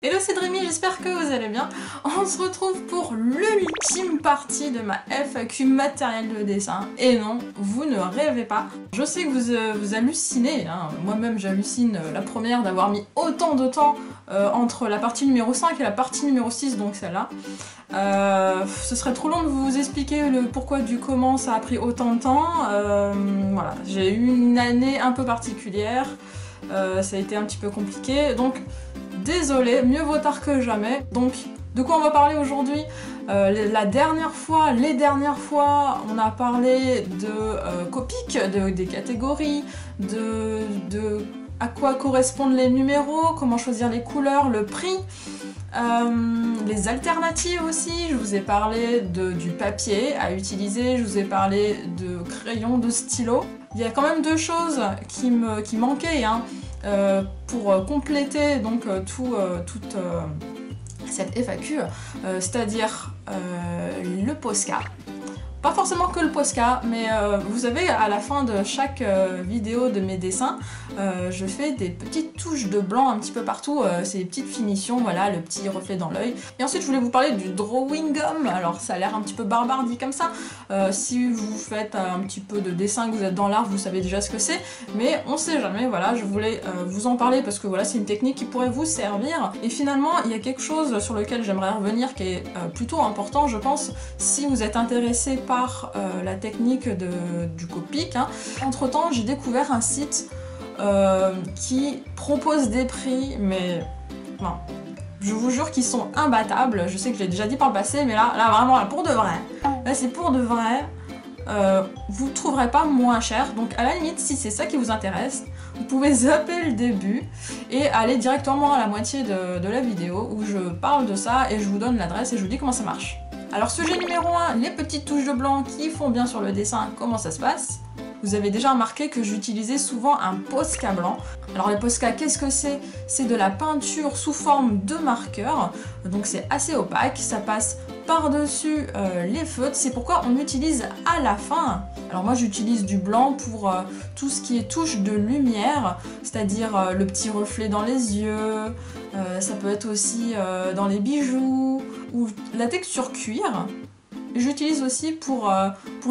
Hello, c'est Dreamy, j'espère que vous allez bien. On se retrouve pour l'ultime partie de ma FAQ matériel de dessin. Et non, vous ne rêvez pas. Je sais que vous hallucinez, hein. Moi-même j'hallucine la première d'avoir mis autant de temps entre la partie numéro 5 et la partie numéro 6, donc celle-là. Ce serait trop long de vous expliquer le pourquoi du comment ça a pris autant de temps. Voilà, j'ai eu une année un peu particulière. Ça a été un petit peu compliqué, donc désolé, mieux vaut tard que jamais. Donc, de quoi on va parler aujourd'hui? Les dernières fois, on a parlé de Copic, des catégories, de à quoi correspondent les numéros, comment choisir les couleurs, le prix, les alternatives aussi. Je vous ai parlé du papier à utiliser, je vous ai parlé de crayons, de stylos. Il y a quand même deux choses qui manquaient, hein. Pour compléter donc toute cette FAQ, c'est-à-dire le Posca. Pas forcément que le Posca, mais vous savez, à la fin de chaque vidéo de mes dessins, je fais des petites touches de blanc un petit peu partout, c'est des petites finitions, voilà, le petit reflet dans l'œil. Et ensuite, je voulais vous parler du drawing gum. Alors, ça a l'air un petit peu barbare dit comme ça. Si vous faites un petit peu de dessin, que vous êtes dans l'art, vous savez déjà ce que c'est, mais on sait jamais, voilà, je voulais vous en parler parce que voilà, c'est une technique qui pourrait vous servir. Et finalement, il y a quelque chose sur lequel j'aimerais revenir qui est plutôt important, je pense, si vous êtes intéressé par la technique du Copic, hein. Entre temps, j'ai découvert un site qui propose des prix, mais non, je vous jure qu'ils sont imbattables. Je sais que je l'ai déjà dit par le passé, mais là vraiment, là, pour de vrai, là c'est pour de vrai. Vous ne trouverez pas moins cher, donc à la limite, si c'est ça qui vous intéresse, vous pouvez zapper le début et aller directement à la moitié de la vidéo où je parle de ça et je vous donne l'adresse et je vous dis comment ça marche. Alors sujet numéro 1, les petites touches de blanc qui font bien sur le dessin, comment ça se passe? Vous avez déjà remarqué que j'utilisais souvent un Posca blanc. Alors le Posca, qu'est-ce que c'est? C'est de la peinture sous forme de marqueur, donc c'est assez opaque, ça passe par-dessus les feutres, c'est pourquoi on l'utilise à la fin. Alors moi j'utilise du blanc pour tout ce qui est touche de lumière, c'est-à-dire le petit reflet dans les yeux, ça peut être aussi dans les bijoux, ou la texture cuir. J'utilise aussi pour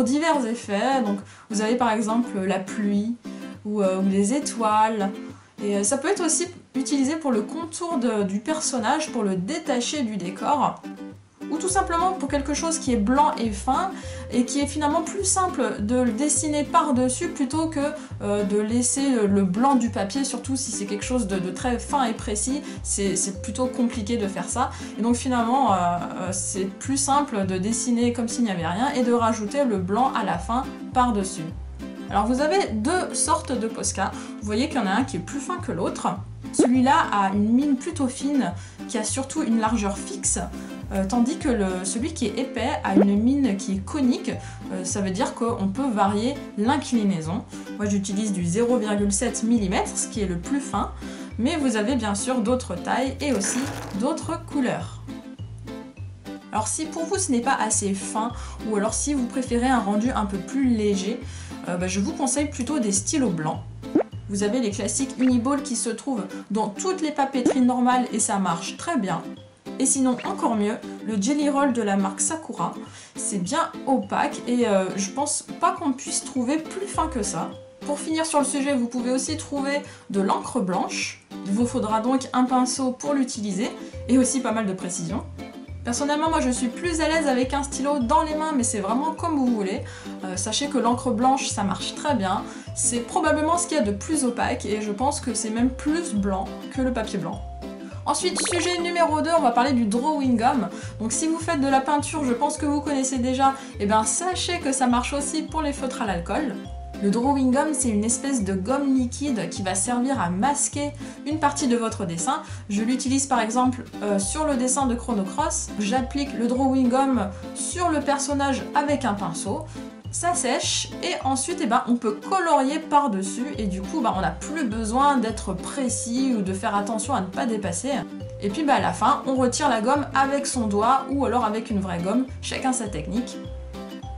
divers effets, donc vous avez par exemple la pluie ou les étoiles, et ça peut être aussi utilisé pour le contour du personnage, pour le détacher du décor, ou tout simplement pour quelque chose qui est blanc et fin, et qui est finalement plus simple de le dessiner par-dessus plutôt que de laisser le blanc du papier, surtout si c'est quelque chose de très fin et précis, c'est plutôt compliqué de faire ça. Et donc finalement, c'est plus simple de dessiner comme s'il n'y avait rien et de rajouter le blanc à la fin par-dessus. Alors vous avez deux sortes de Posca, vous voyez qu'il y en a un qui est plus fin que l'autre. Celui-là a une mine plutôt fine, qui a surtout une largeur fixe, tandis que celui qui est épais a une mine qui est conique, ça veut dire qu'on peut varier l'inclinaison. Moi j'utilise du 0,7 mm, ce qui est le plus fin, mais vous avez bien sûr d'autres tailles et aussi d'autres couleurs. Alors si pour vous ce n'est pas assez fin, ou alors si vous préférez un rendu un peu plus léger, je vous conseille plutôt des stylos blancs. Vous avez les classiques Uniball qui se trouvent dans toutes les papeteries normales et ça marche très bien. Et sinon, encore mieux, le Jelly Roll de la marque Sakura, c'est bien opaque et je pense pas qu'on puisse trouver plus fin que ça. Pour finir sur le sujet, vous pouvez aussi trouver de l'encre blanche. Il vous faudra donc un pinceau pour l'utiliser et aussi pas mal de précision. Personnellement, moi je suis plus à l'aise avec un stylo dans les mains, mais c'est vraiment comme vous voulez. Sachez que l'encre blanche, ça marche très bien. C'est probablement ce qu'il y a de plus opaque et je pense que c'est même plus blanc que le papier blanc. Ensuite, sujet numéro 2, on va parler du drawing gum. Donc si vous faites de la peinture, je pense que vous connaissez déjà, et bien sachez que ça marche aussi pour les feutres à l'alcool. Le drawing gum, c'est une espèce de gomme liquide qui va servir à masquer une partie de votre dessin. Je l'utilise par exemple sur le dessin de Chrono Cross. J'applique le drawing gum sur le personnage avec un pinceau. Ça sèche et ensuite on peut colorier par-dessus et du coup on n'a plus besoin d'être précis ou de faire attention à ne pas dépasser. Et puis à la fin, on retire la gomme avec son doigt ou alors avec une vraie gomme, chacun sa technique.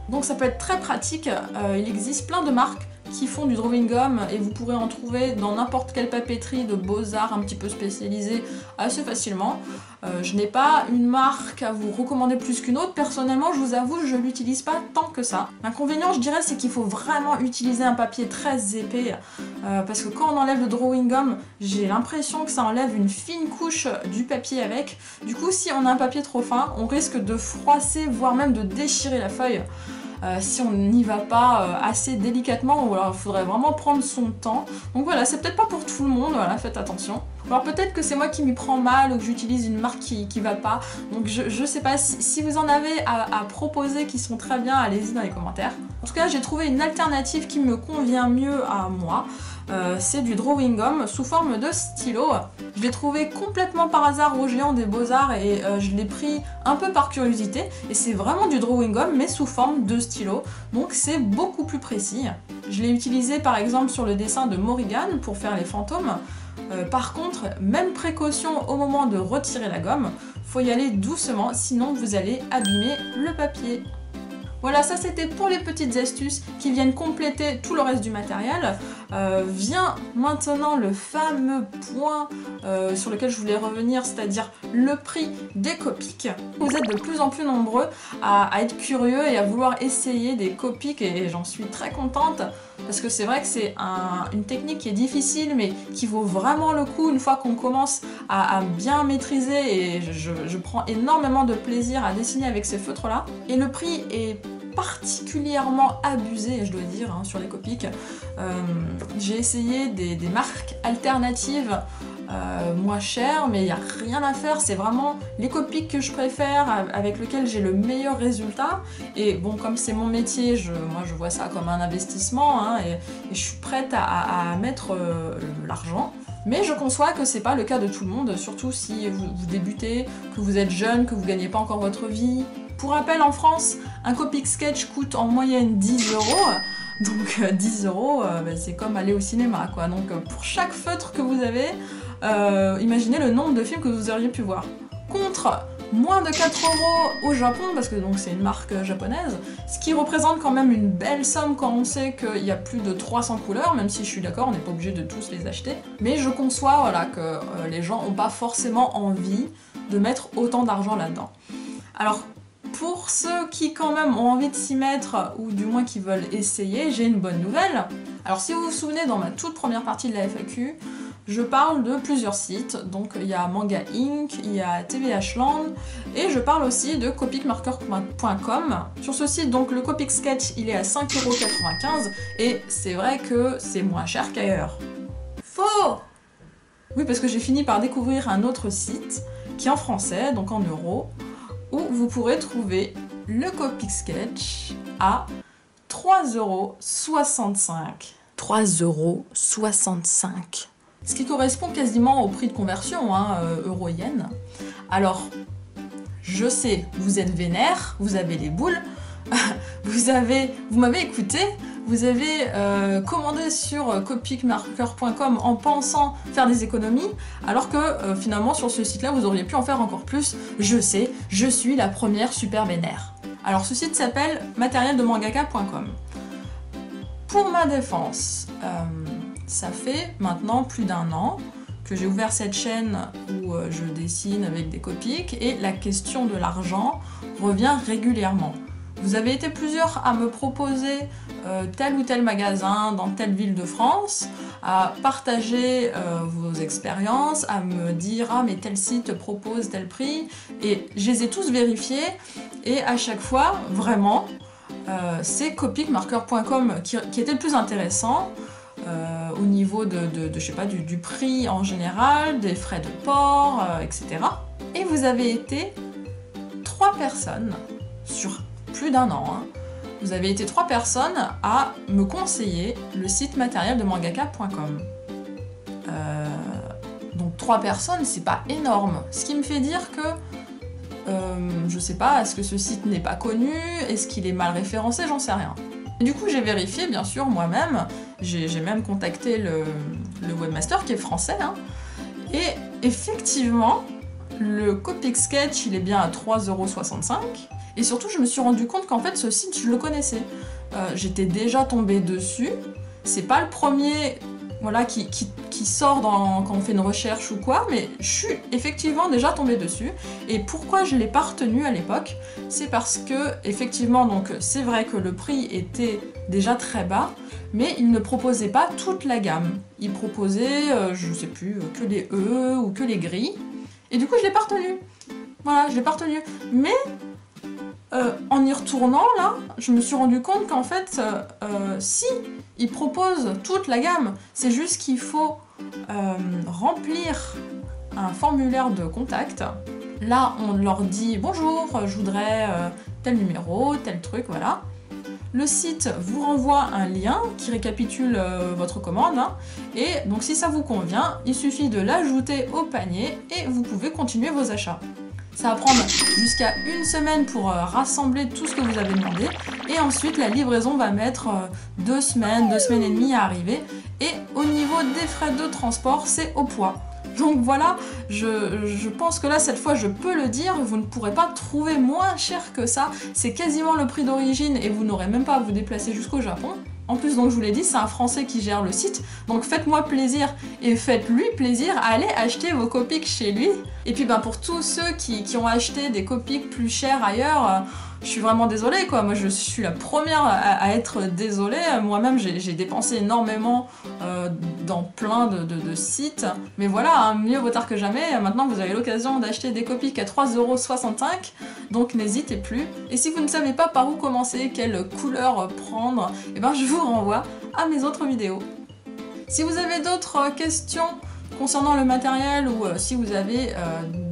Donc ça peut être très pratique, il existe plein de marques qui font du drawing gum et vous pourrez en trouver dans n'importe quelle papeterie de beaux-arts un petit peu spécialisée assez facilement. Je n'ai pas une marque à vous recommander plus qu'une autre. Personnellement, je vous avoue, je ne l'utilise pas tant que ça. L'inconvénient, je dirais, c'est qu'il faut vraiment utiliser un papier très épais parce que quand on enlève le drawing gum, j'ai l'impression que ça enlève une fine couche du papier avec. Du coup, si on a un papier trop fin, on risque de froisser, voire même de déchirer la feuille. Si on n'y va pas assez délicatement, ou alors il faudrait vraiment prendre son temps. Donc voilà, c'est peut-être pas pour tout le monde, voilà, faites attention. Alors peut-être que c'est moi qui m'y prends mal ou que j'utilise une marque qui va pas. Donc je sais pas, si vous en avez à proposer qui sont très bien, allez-y dans les commentaires. En tout cas, j'ai trouvé une alternative qui me convient mieux à moi. C'est du drawing gum sous forme de stylo. Je l'ai trouvé complètement par hasard au Géant des Beaux-Arts et je l'ai pris un peu par curiosité. Et c'est vraiment du drawing gum mais sous forme de stylo. Donc c'est beaucoup plus précis. Je l'ai utilisé par exemple sur le dessin de Morrigan pour faire les fantômes. Par contre, même précaution au moment de retirer la gomme, faut y aller doucement sinon vous allez abîmer le papier. Voilà, ça c'était pour les petites astuces qui viennent compléter tout le reste du matériel. Vient maintenant le fameux point sur lequel je voulais revenir, c'est-à-dire le prix des Copics. Vous êtes de plus en plus nombreux à être curieux et à vouloir essayer des Copics et j'en suis très contente parce que c'est vrai que c'est une technique qui est difficile mais qui vaut vraiment le coup une fois qu'on commence à bien maîtriser et je prends énormément de plaisir à dessiner avec ces feutres-là. Et le prix est particulièrement abusé, je dois dire, hein, sur les Copics. J'ai essayé des marques alternatives moins chères, mais il n'y a rien à faire, c'est vraiment les Copics que je préfère, avec lesquels j'ai le meilleur résultat. Et bon, comme c'est mon métier, moi je vois ça comme un investissement, hein, et je suis prête à mettre l'argent. Mais je conçois que c'est pas le cas de tout le monde, surtout si vous débutez, que vous êtes jeune, que vous gagnez pas encore votre vie. Pour rappel, en France, un Copic Sketch coûte en moyenne 10 €. Donc 10 €, c'est comme aller au cinéma, quoi. Donc pour chaque feutre que vous avez, imaginez le nombre de films que vous auriez pu voir. Contre moins de 4 € au Japon, parce que c'est une marque japonaise, ce qui représente quand même une belle somme quand on sait qu'il y a plus de 300 couleurs, même si je suis d'accord, on n'est pas obligé de tous les acheter. Mais je conçois voilà, que les gens n'ont pas forcément envie de mettre autant d'argent là-dedans. Alors, pour ceux qui quand même ont envie de s'y mettre, ou du moins qui veulent essayer, j'ai une bonne nouvelle. Alors si vous vous souvenez, dans ma toute première partie de la FAQ, je parle de plusieurs sites, donc il y a Manga Inc, il y a TVH Land, et je parle aussi de copicmarker.com. Sur ce site, donc le Copic Sketch, il est à 5,95 €, et c'est vrai que c'est moins cher qu'ailleurs. Faux! Oui, parce que j'ai fini par découvrir un autre site, qui est en français, donc en euros, où vous pourrez trouver le Copic Sketch à 3,65 €. 3,65 €. Ce qui correspond quasiment au prix de conversion, hein, euro-yen. Alors, je sais, vous êtes vénère, vous avez les boules, vous m'avez écouté, vous avez commandé sur copicmarker.com en pensant faire des économies, alors que finalement sur ce site-là, vous auriez pu en faire encore plus. Je sais, je suis la première super vénère. Alors ce site s'appelle matériel-de-mangaka.com. Pour ma défense, ça fait maintenant plus d'1 an que j'ai ouvert cette chaîne où je dessine avec des Copics et la question de l'argent revient régulièrement. Vous avez été plusieurs à me proposer tel ou tel magasin dans telle ville de France, à partager vos expériences, à me dire « Ah mais tel site propose tel prix » et je les ai tous vérifiés et à chaque fois, vraiment, c'est copicmarker.com qui était le plus intéressant au niveau je sais pas, du prix en général, des frais de port, etc. Et vous avez été 3 personnes sur plus d'1 an, hein. Vous avez été 3 personnes à me conseiller le site matériel-de-mangaka.com. Donc 3 personnes, c'est pas énorme. Ce qui me fait dire que, je sais pas, est-ce que ce site n'est pas connu, est-ce qu'il est mal référencé, j'en sais rien. Et du coup j'ai vérifié bien sûr moi-même, j'ai même contacté le webmaster qui est français, hein, et effectivement, le Copic Sketch il est bien à 3,65 €. Et surtout, je me suis rendu compte qu'en fait, ce site, je le connaissais. J'étais déjà tombée dessus. c'est pas le premier voilà, qui sort quand on fait une recherche ou quoi, mais je suis effectivement déjà tombée dessus. Et pourquoi je l'ai pas retenu à l'époque? C'est parce que, effectivement, donc c'est vrai que le prix était déjà très bas, mais il ne proposait pas toute la gamme. Il proposait, je sais plus, que les E ou que les gris. Et du coup, je l'ai pas retenu. Voilà, je l'ai pas retenu. Mais en y retournant là, je me suis rendu compte qu'en fait, si ils proposent toute la gamme, c'est juste qu'il faut remplir un formulaire de contact. Là, on leur dit bonjour, je voudrais tel numéro, tel truc, voilà. Le site vous renvoie un lien qui récapitule votre commande, hein, et donc si ça vous convient, il suffit de l'ajouter au panier et vous pouvez continuer vos achats. Ça va prendre jusqu'à 1 semaine pour rassembler tout ce que vous avez demandé. Et ensuite, la livraison va mettre 2 semaines, 2 semaines et demie à arriver. Et au niveau des frais de transport, c'est au poids. Donc voilà, je pense que là, cette fois, je peux le dire, vous ne pourrez pas trouver moins cher que ça. C'est quasiment le prix d'origine et vous n'aurez même pas à vous déplacer jusqu'au Japon. En plus, donc je vous l'ai dit, c'est un Français qui gère le site, donc faites-moi plaisir et faites-lui plaisir, allez acheter vos Copics chez lui. Et puis pour tous ceux qui ont acheté des Copics plus chers ailleurs, je suis vraiment désolée quoi, moi je suis la première à être désolée, moi-même j'ai dépensé énormément dans plein de sites, mais voilà, hein, mieux vaut tard que jamais, maintenant vous avez l'occasion d'acheter des Copics à 3,65 €, donc n'hésitez plus. Et si vous ne savez pas par où commencer, quelle couleur prendre, et je vous renvoie à mes autres vidéos. Si vous avez d'autres questions concernant le matériel ou si vous avez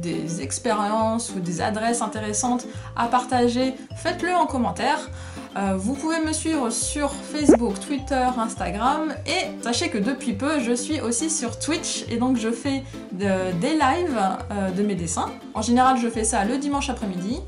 des expériences ou des adresses intéressantes à partager, faites-le en commentaire. Vous pouvez me suivre sur Facebook, Twitter, Instagram et sachez que depuis peu je suis aussi sur Twitch et donc je fais des lives de mes dessins. En général je fais ça le dimanche après-midi.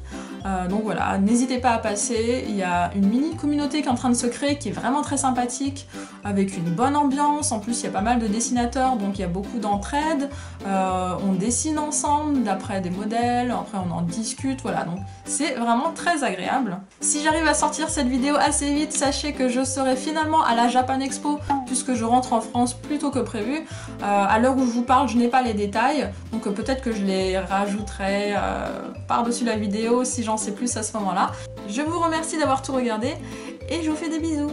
Donc voilà, n'hésitez pas à passer, il y a une mini communauté qui est en train de se créer qui est vraiment très sympathique, avec une bonne ambiance, en plus il y a pas mal de dessinateurs donc il y a beaucoup d'entraide, on dessine ensemble d'après des modèles, après on en discute, voilà, donc c'est vraiment très agréable. Si j'arrive à sortir cette vidéo assez vite, sachez que je serai finalement à la Japan Expo puisque je rentre en France plus tôt que prévu. À l'heure où je vous parle, je n'ai pas les détails, donc peut-être que je les rajouterai par-dessus la vidéo si j'en sais plus à ce moment-là. Je vous remercie d'avoir tout regardé et je vous fais des bisous.